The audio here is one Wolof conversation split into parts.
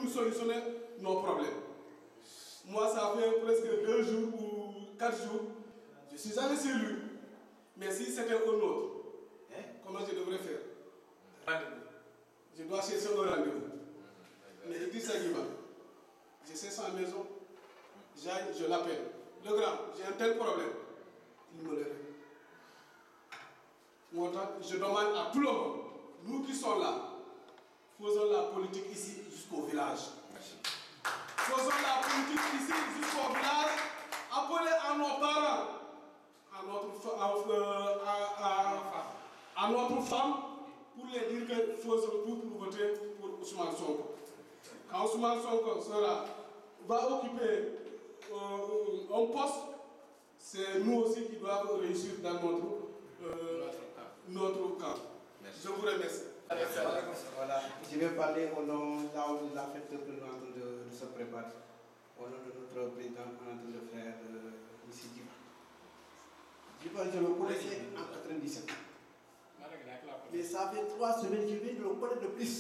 nous solutionner nos problèmes. Moi, ça fait presque 2 jours ou 4 jours. Je suis allé sur lui. Mais si c'était un autre, comment je devrais faire? Je dois chercher un rendez-vous. Mais il dit ça, il va. Je sais sa maison. J'aille, je l'appelle. Le grand, j'ai un tel problème. Il me le répond. Je demande à tout le monde, nous qui sommes là, faisons la politique ici jusqu'au village. Faisons la politique ici jusqu'au village. Appelez à nos parents, à notre femme, pour les dire que faisons tout pour voter pour Ousmane Sonko. Quand Ousmane Sonko va occuper un poste, c'est nous aussi qui devons réussir dans notre camp. Je vous remercie. Voilà, je vais parler au nom là où la fête que nous sommes en train de se préparer, au nom de notre président en train de faire M. Djiba. Djiba, je le connaissais en 97. Mais ça fait 3 semaines que je viens de le connaître de plus.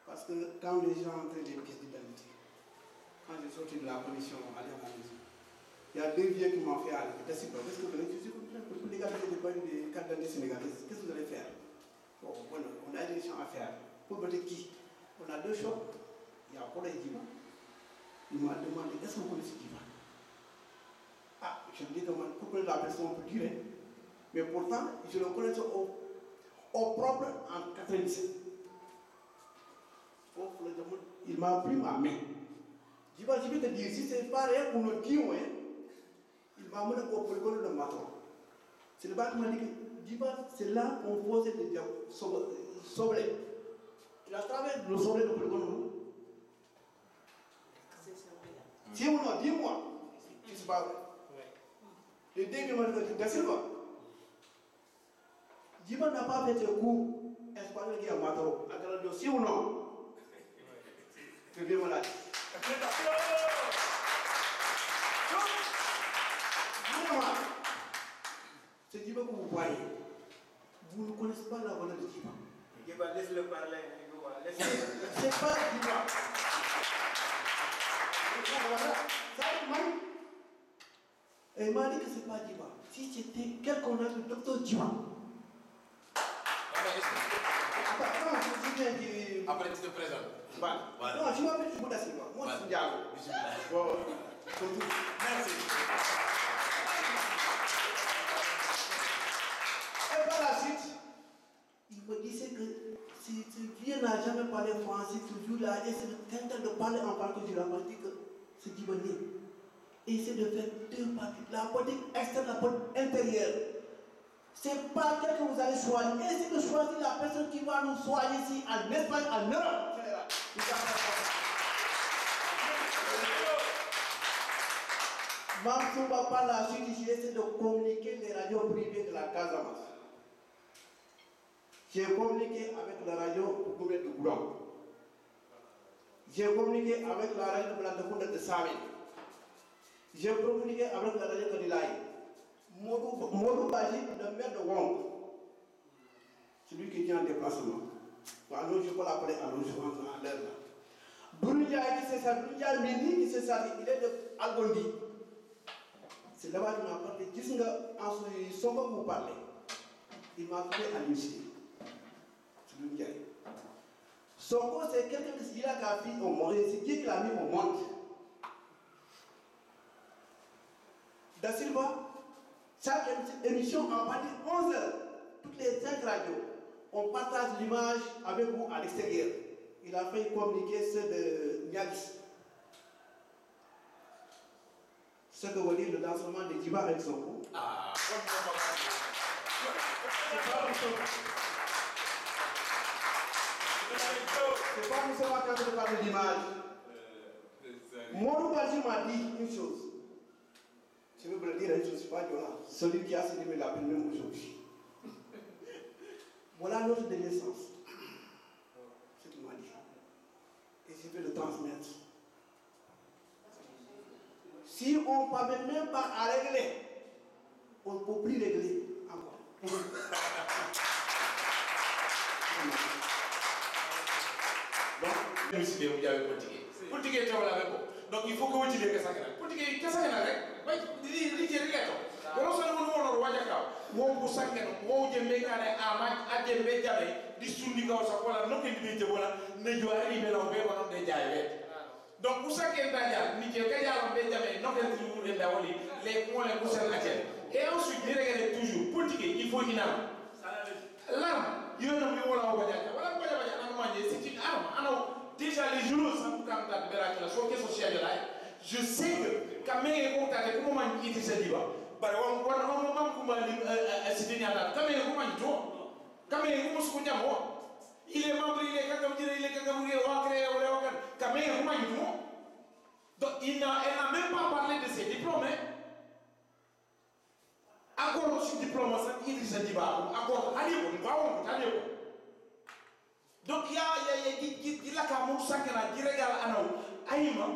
Parce que quand les gens entraient des pièces d'identité, quand je suis sorti de la commission, aller à la maison, il y a 2 vieux qui m'ont fait aller. Qu'est-ce que vous allez faire? Pour légaliser des cartes d'identité sénégalaises, qu'est-ce que vous allez faire? Bon, voilà, on a des gens à faire. Pour voter qui? On a 2 choix. Il y a Paul et Djiba. Il m'a demandé est-ce que vous connaissez Djiba? Ah, je me dis que pour connaître la personne, on peut dire. Mais pourtant, je le connaissais au propre en 97. Il m'a pris ma main. Djiba, je vais te dire, si c'est pas rien pour nous dire, il m'a amené au polygone de Maton. C'est le bas qui m'a dit que Djiba, c'est là qu'on posait des soblés. Il a travaillé le soblé de polygone. Si on a 10 mois, je ne sais pas vrai. Le début, il m'a dit que Silva, Djiba n'a pas fait le coup espagnol qui est à Maton. Si ou non, c'est bien malade. C'est Djiba que vous voyez. Vous ne connaissez pas la valeur de Djiba. Djiba, laisse-le parler. C'est pas Djiba. Et il m'a dit que c'est pas Djiba. Si c'était quelqu'un d'autre, le docteur Djiba. Après, tu te présentes. Voilà. Non, je m'appelle Djiba Silva. Moi, je suis Diago. Merci. Et par la suite, il me disait que si ce vieux n'a jamais parlé français, toujours là, essaie de tenter de parler en partie de la politique, c'est Djibané. Et essaie de faire 2 parties. La politique externe, la politique intérieure. C'est pas quelqu'un que vous allez choisir. Essayez de choisir la personne qui va nous soigner ici en Espagne, en Europe. Mamsouba, par la suite, j'ai essayé de communiquer les radios privées de la Casamance. J'ai communiqué avec la radio de Goudan. J'ai communiqué avec la radio de Sami. J'ai communiqué avec la radio de Dilaï. Modou Baji, le maire de Wong, celui qui est en déplacement. Alors je peux l'appeler à l'heure là. Boundia qui s'est sorti, Boundia Mini qui s'est sorti, il est de Algondi. C'est là-bas qu'il m'a parlé. Dis nga en ce que vous parlez. Il m'a appelé à l'université. C'est Boundia. Sonko, c'est quelqu'un qui a mis au monde, c'est qui l'a mis au monde. Da Silva. Chaque émission en partie 11 heures, toutes les 5 radios, on partage l'image avec vous à l'extérieur. Il a fait communiquer ceux de Nialis. Ce que veut dire le lancement de Djiba avec Sonko. Ah, c'est pas nous sommes en train de parler d'image. Modou Badji m'a dit une chose. Je veux vous le dire, je ne suis pas violent. Celui qui a signé l'appel même aujourd'hui. Voilà notre dernier sens. C'est ce qu'il m'a dit. Et je vais le transmettre. Si on ne parvient même pas à régler, on ne peut plus régler encore. Nous aussi, vous avez politique. Politique est trop là, donc il faut que vous disiez que ça est. Politique, qu'est-ce que c'est là? Oui, dis-le. Alors, ça nous montre le roi Jacques. Moi, pour ça, moi, je me connais à ma, à je me connais. Dis soumis comme ça, voilà, non qu'il dit voilà, ne doit arriver là où on va nous déjailler. Donc pour ça qu'il y a, ni quelqu'un qui a Benjamin, non qu'il toujours est là où les mots les poussent à tienne. Et ensuite, il regarde toujours politique, il faut une arme. L'arme, il y a un homme voilà où voilà quoi c'est une arme. Alors déjà les jours ça nous tente de faire la chose sociale là. Je sais que quand même il contacte comment il dit ça dit pas. Bah on même comment c'est une arme. Quand même comment il joue. Quand même comment se connaît moi. Il est membre, il est quelqu'un qui va créer quand même comment il joue. Donc elle n'a même pas parlé de ses diplômes. Encore sur diplôme, il se dit pas. Encore, allez, donc il y a la caméra qui regarde Aïma,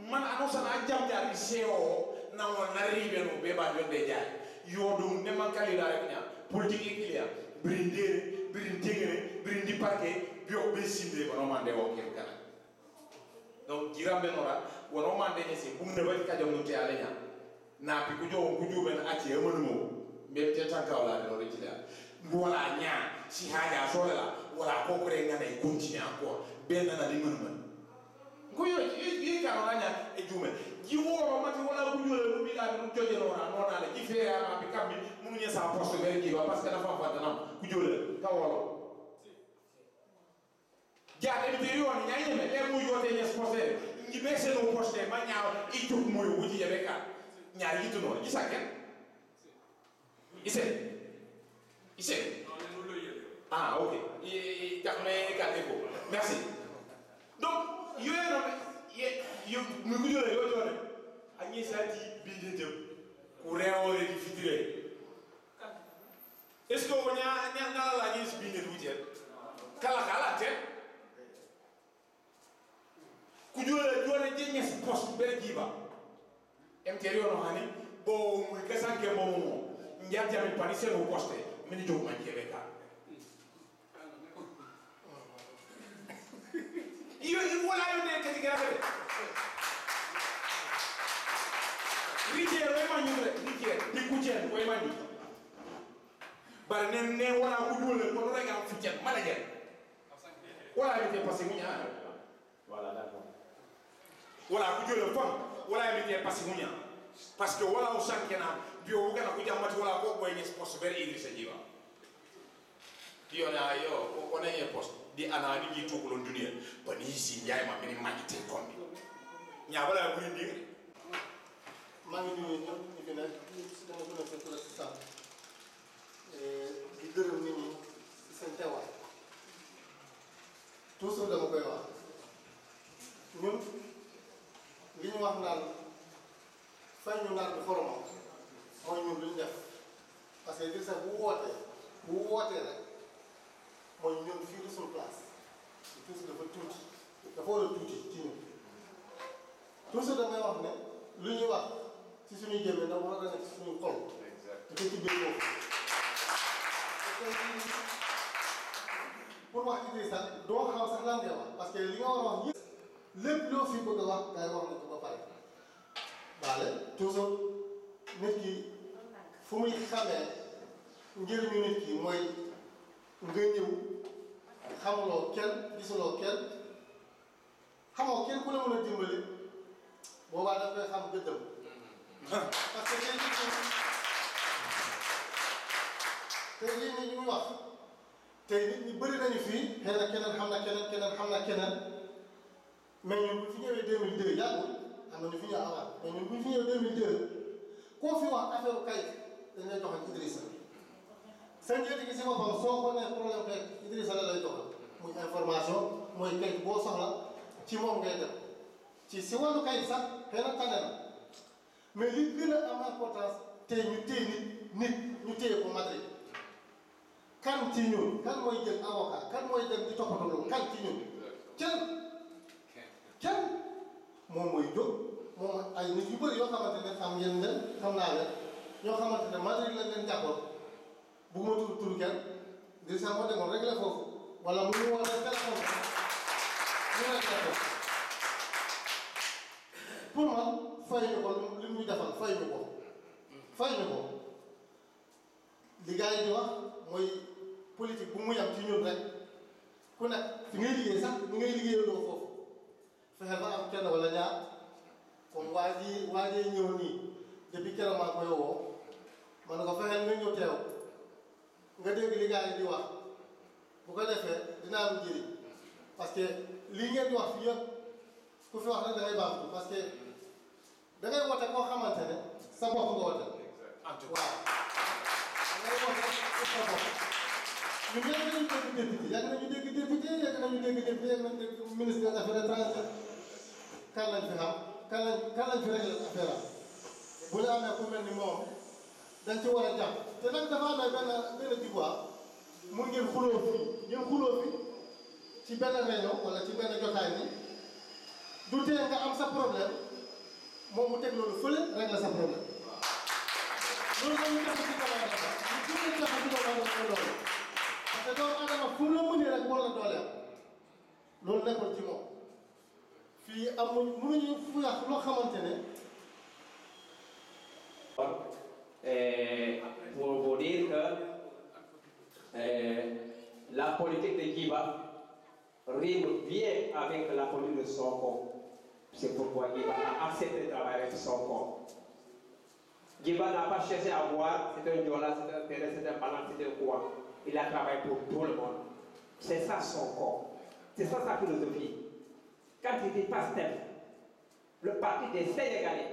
man annonce à Djamdia, CEO, n'a arrivé au béba de Béja. Yodou, ne manque à politique qu'il y a, brindi parquet, bio-bessindé, on m'a demandé. Donc, Giram Benora, on m'a demandé si vous ne voulez pas de Alena. N'a plus que vous ben ati amono même te tankaw la do ci la wala nya si haja so la wala ko ko re ngane continue encore ben na di mën ko yo yi ka wala nya e jume ji woro mati wala bu ñole lu mi la du joje no na la ji fe ama bi kam mu ñu sa poste ver ki parce que dafa fa dana ku jole ka wolo jaade bi yo ni ñay ñeme e mu yote ñes poste ñi be se no poste ma ñaaw i juk moy wuji yebe ka ñaar yitu noonu gis nga kenn Issé. Ah, ok. Merci. Donc, il y a est-ce que vous avez Ndia jami pani se no poste mini jog man kebeka iyo wala yo ne kati grabe rije ro ma nyure rije di kuchen ko ma ni bar ne wala ku dole ko rek am fi jet mala jet wala mi te passé munya wala d'accord wala ku dole fam wala mi te passé munya parce que wala o sankena bio kana ku jamati wala ko boy ñes poste ber Idrissa Jiba dio na yo ko ne ñe poste di anani ji tukulon dunia bani si nyaay ma mini magité kombi nya bala bu ndi ma ngi ñu ñu fi nak ci dama ko fa la ci sa di gërëm nit ñi ci seen téway toujours dama koy wax ñun li ñu wax naan fay ñu naan xorom mooy ñun duñ def parce que Idrissa bu wootee rek mooy ñun fii du suñu place toujours dafa tuuti dafa war a tuuti ci ñun toujours damay wax ne lu ñuy wax ci suñuy jëmee da war a nekk ci suñuy xol di ko ci biir foofu pour wax Idrissa doo xam sax lan ngay wax parce que li nga war a wax yëpp lépp loo fi bëgg a wax day wax ne ko ba pare baale toujours nit ki fu muy xamee njëriñu nit ki mooy nga ñëw xamuloo kenn gisuloo kenn xamoo kenn ku la mën a dimbali boobaa da koy xam gëddam parce que tey lii nii ñu wax tey nit ñi bëri nañu fii xëy na keneen xam na keneen mais ñun bu fi ñëwee 2002 yàggul am na ñu fi ñëw avant mais ñun bu ñu fi ñëwee 2002 koo fi wax affaire kayit dañ lay joxal Idrissa seen njëriñ gi si boppam soo ko nee problème kayit Idrissa la lay joxal muy information mooy kayit boo soxla ci moom ngay dem si wàllu kayit sax xëy na tane na mais li gën a am importance tey ñu téye nit ñu téye ko Madrid kan ci ñun kan mooy jël avocat kan mooy dem di toppatoo loolu kan ci ñun kenn moom mooy jóg moom ay nit yu bëri yoo xamante ne xam ngeen leen xam naa leen ñoo xamante ne Madrid lañ leen jàppoon bu ma tur kenn Idrissa moo demoon rek la foofu wala mu ñu wala téléphone ñu ne pour man fay ñu ko li ñu defal fay ñu ko li gars yi di wax mooy politique bu mu yam ci ñun rek ku nekk fi ngay liggéey sax ni ngay liggéeyandoo foofu fexe ba am kenn wala ñaar comme waa ji ñëw nii depuis keroog maa koy woo man ko fexeel nga ñëw teew nga dégg li gars yi di wax bu ko defee dina am njëriñ parce que lii ngeen di wax fii yëpp ku fi wax rek da ngay baaxul parce que da ngay woote koo xamante ne sa bopp nga woote. waaw da ngay woote sa bopp ñun yàgg nañu dégg député yàgg nañu dégg ministre des affaires étrangères kan lañ fi xam kan lañ fi réglé affaire am bu ñu amee ku mel ni moom dañ ci war a jàpp te nag dafa amee benn jikko mun ngeen xuloo fi ci benn réunion wala ci benn jotaay ni du tee nga am sa problème moom mu teg loolu fële régler sa problème loolu la ñu def ci commande loolu parce que doomu aadama fu mu la mënee rek war la dooleem loolu nekkul ci moom fii mënuñu fu yàq loo xamante ne. Pour vous dire que la politique de Djiba rime bien avec la politique de Sonko. C'est pourquoi Djiba a accepté de travailler avec Sonko. Djiba n'a pas cherché à voir, c'est un Diola, c'est un Pérez, c'est un Balan, c'est un quoi. Il a travaillé pour tout le monde. C'est ça Sonko. C'est ça sa philosophie. Quand il dit PASTEF, le parti des Sénégalais,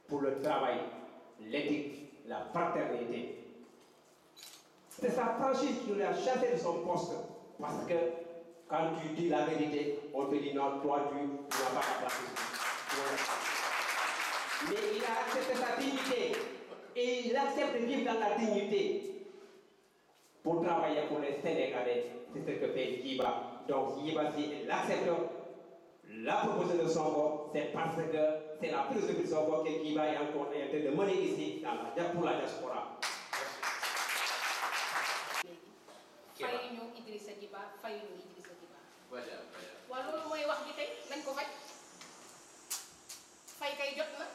pour le travail, l'éthique, la fraternité. C'est sa franchise qui l'a chassé de son poste. Parce que quand tu dis la vérité, on te dit non, toi tu n'as pas la place. Mais il a accepté sa dignité. Et il accepte de vivre dans la dignité. Pour travailler pour les Sénégalais, c'est ce que fait Djiba. Donc Djiba, si il accepte la proposition de Sonko, c'est parce que c'est la philosophie de Sonko que Djiba est encore en train de mener ici pour la diaspora. fay ñu Idrissa Djiba fay ñu Idrissa Djiba. waaw loolu mooy wax ji tey nañ ko faj fay kay jot na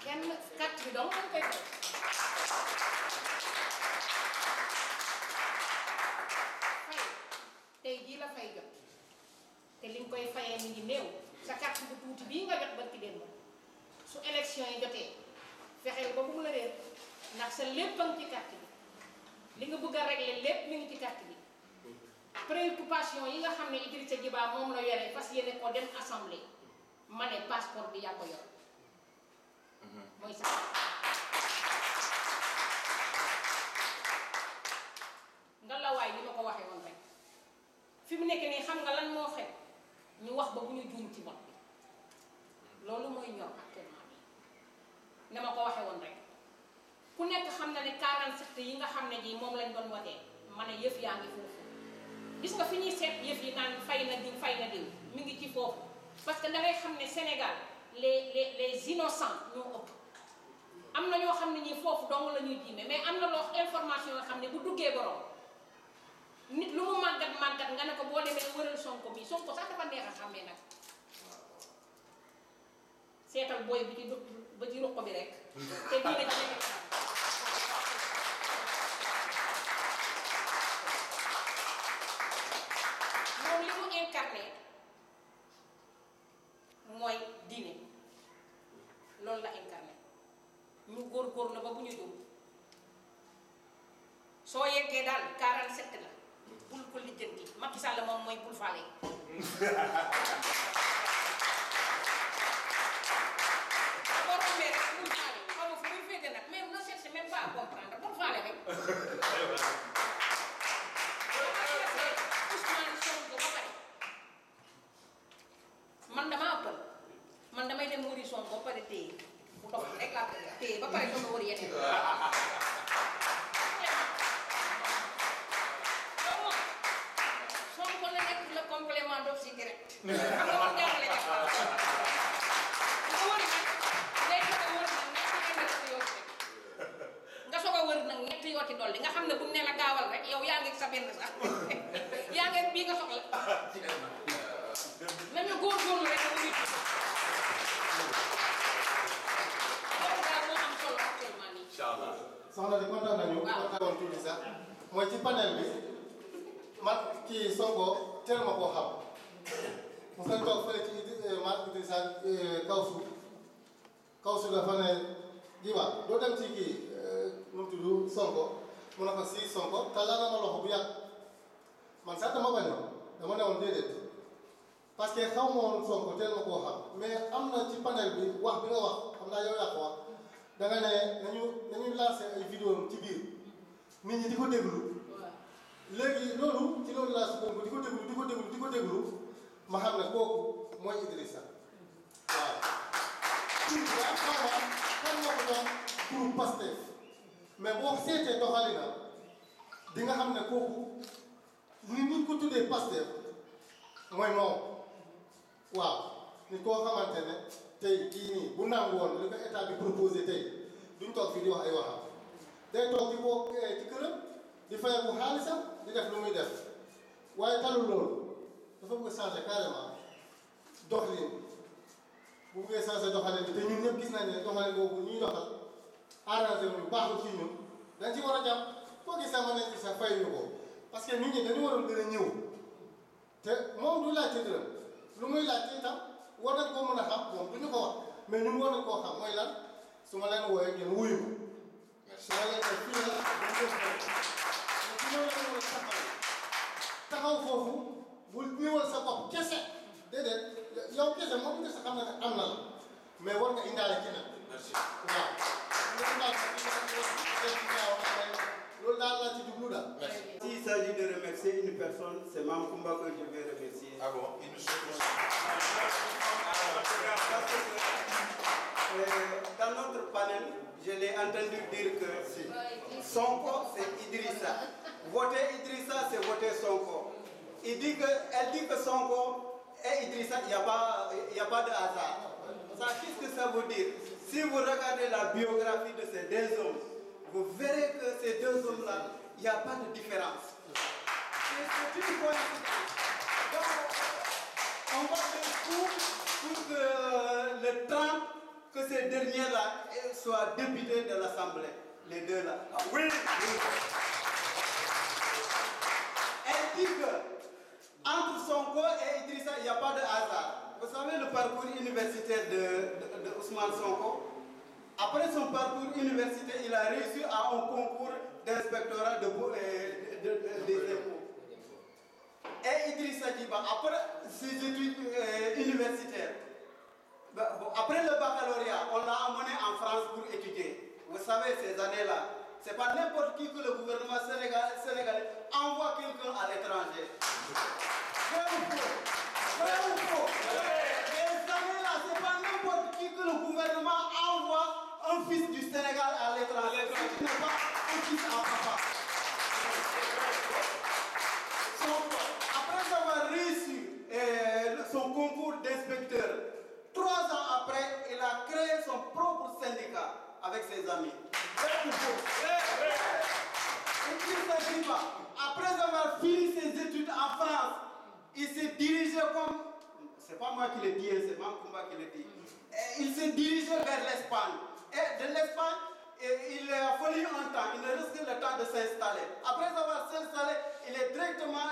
kenn carte bi dong lañ koy fay. fay tey jii la fay jot te liñ koy fayee mi ngi néew sa carte bu tuuti bii nga jot barki démb su élection yi jotee fexeel ba bu mu la réer ndax sa lépp a ngi ci carte bi. li nga bëgg a régler lépp mi ngi ci carte bi préoccupation yi nga xam ne Idrissa Djiba moom la yore fas yéene ko dem assemblée ma ne passeport bi yaa ko yor mooy sax nga la waay li ma ko waxee woon rek fi mu nekk nii xam nga lan moo xew ñu wax ba bu ñu juum ci vote bi loolu mooy ñor actuellement bi ne ma ko waxee woon rek ku nekk xam na ne 47 yi nga xam ne ji moom lañ doon watee ma ne yëf yaa ngi foofu gis nga fi ñuy seet yëf yi naan fay na diw mi ngi ci foofu parce que da ngay xam ne Sénégal les innocents ñoo ëpp am na ñoo xam ne ñi foofu dong la ñuy jiime mais am na loo information yoo xam ne bu duggee borom nit lu mu màggat nga ne ko boo demee wëral Sonko bi Sonko sax dafa neex a xàmmee nag seetal booy bi ci ba ci ruq bi rek te diine ci nekk moom li mu incarné mooy diine loolu la incarné ñu góor la ba bu ñu dugg soo yeggee daal 47 la bul ko lijjanti Macky Sall moom mooy bul faale comprendre bul faale rek Ousmane Sonko ba pare man damaa ëppal man damay dem wëri Sonko ba pare téye bu dox rek laa téye ba pare dama wëri yeneen donc Sonko la nekk le complément d'objet direct xam nga moom jàngale nga wëri nag day joxe wëri nag nga soog a wër nag ñetti yooti dolli nga xam ne bu ne la gaawal rek yow yaa ngi sa benn sax yaa nañu góorgóorlu rek ba nit loolu daal moo am solo actuellement nii. incha allah. soxna di kontaan nañu. waaw kontaan tuuti sax mooy ci panel bi man kii Sonko teel ma koo xam mu ngi toog fële ci Idrissa Kawsu dafa ne jiwa doo dem ci kii nu mu tudd Sonko mu ne ko si Sonko tàllal na ma loxo bu yàgg man sax dama bañoon dama ne woon déedéet parce que xaw ma woon Sonko teel ma koo xam mais am na ci panel bi wax bi nga wax xam naa yow yaa ko wax da nga ne nañu lancé ay vidéo ci biir nit ñi di ko déglu léegi loolu ci loolu laa sukkandiku di ko déglu ma xam ne kooku mooy Idrissa waaw. tur bi ak xaw ma kan moo ko doon turu Pastef mais boo seetee doxalina di nga xam ne kooku ni ñu ko tuddee Pastef mooy moom waaw nit koo xamante ne tey kii nii bu nangu woon li ko état bi proposé tey duñ toog fii di wax ay waxam day toog di boo ci këram di fay bu xaalisam di def lu muy def waaye talul loolu dafa bëgg changer carrément doxalin bu bëggee changer doxalin bi te ñun ñëpp gis nañ ne doxalin boobu ñuy doxal arrangé wuñu baaxul ci ñun dañ ci war a jàpp foo gis sama ne sa fay ñu ko parce que nit ñi dañu waroon gën a ñëw te moom du laajte dërëm lu muy laajte itam war nañ koo mën a xam moom du ñu ko wax mais ñun war nañ koo xam mooy lan su ma leen wooyee ngeen wuyu ma su ma leen ne fii la dañ koy fay mais su ma leen war a taxaw foofu bul ñëwal sa bopp kese déedéet yow kese moom kese xam na ne am na la mais war nga indaale keneen waaw loolu daal laa ci jublu daal. S'il s'agit de remercier une personne, c'est Mme Koumba que je vais remercier. Ah bon, il nous Dans notre panel, je l'ai entendu dire que Sonko, c'est Idrissa. Voter Idrissa, c'est voter Sonko. Elle dit que Sonko et Idrissa, il n'y a pas de hasard. Ça, qu'est-ce que ça veut dire? Si vous regardez la biographie de ces deux hommes, vous verrez que ces deux hommes-là, il n'y a pas de différence. C'est une coïncidence. Donc, on va faire tout pour que le 30, que ces derniers-là soient députés de l'Assemblée. Les deux-là. Oui. Elle dit que entre Sonko et Idrissa, il n'y a pas de hasard. Vous savez le parcours universitaire de Ousmane Sonko? Après son parcours universitaire, il a réussi à un concours d'inspectorat des impôts. Et Idrissa Djiba, après ses études universitaires, après le baccalauréat, on l'a amené en France pour étudier. Vous savez, ces années-là, c'est pas n'importe qui que le gouvernement sénégalais envoie quelqu'un à l'étranger. Vrai ou faux? Ces années-là, c'est pas n'importe qui que le gouvernement envoie un fils du Sénégal à l'étranger. Ce n'est pas un fils à papa. Après avoir réussi son concours d'inspecteur, 3 ans après, il a créé son propre syndicat avec ses amis. Après avoir fini ses études en France, il s'est dirigé comme... C'est pas moi qui le dis, c'est Mme Koumba qui le dit. Il s'est dirigé vers l'Espagne. Et de l'Espagne, il a fallu un temps, il ne reste que le temps de s'installer. Après avoir s'installé, il est directement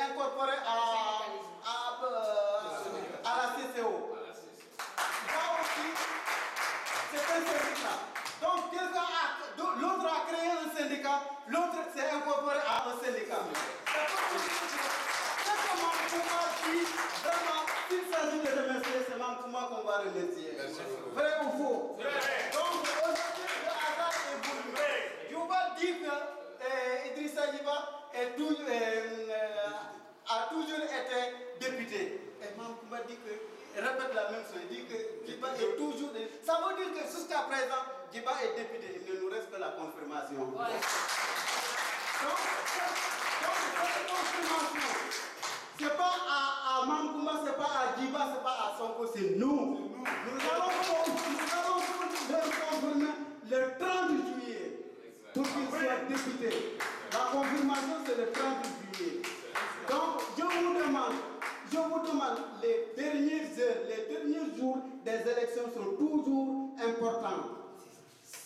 incorporé à la CCO. Là aussi, c'est un syndicat. Donc, l'autre a créé un syndicat, l'autre s'est incorporé à un syndicat. C'est comment Koumba dit, vraiment, s'il s'agit de remercier, c'est Mme Koumba qu'on va remercier. Vrai ou faux? Donc, aujourd'hui, le hasard est voulu. Djiba dit que Idrissa Djiba a toujours été député. Et Mme Koumba dit que, répète la même chose, il dit que Djiba est toujours... Ça veut dire que jusqu'à présent, Djiba est député. Il ne nous reste que la confirmation. Ouais. Donc, cette confirmation, c'est pas à Mme Koumba, c'est pas à Djiba, c'est pas à Sonko, c'est nous. Nous allons confirmer le 30 juillet pour qu'il soit député. La confirmation, c'est le 30 juillet. Donc, je vous demande,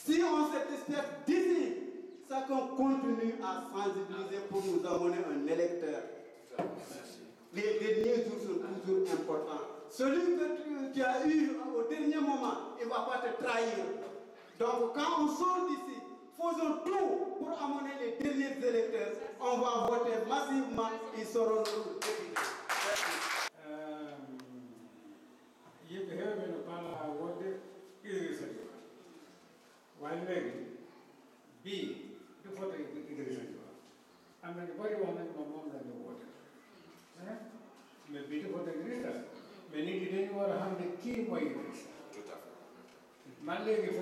Si on se disperse d'ici, ça qu'on continue à sensibiliser pour nous amener un électeur. Les derniers jours sont toujours importants. Celui que tu as eu au dernier moment, il ne va pas te trahir. Donc quand on sort d'ici, faisons tout pour amener les derniers électeurs. On va voter massivement, ils seront nos députés. yimɓe heewɓe no paala wonde Idrissa Diop wani léegi bii du foto Idrissa Diop am nañu bari wax nañu moom la ñu woote mais bii du foto Idrissa mais nit ñi dañu war a xam ne kii mooy Idrissa man léegi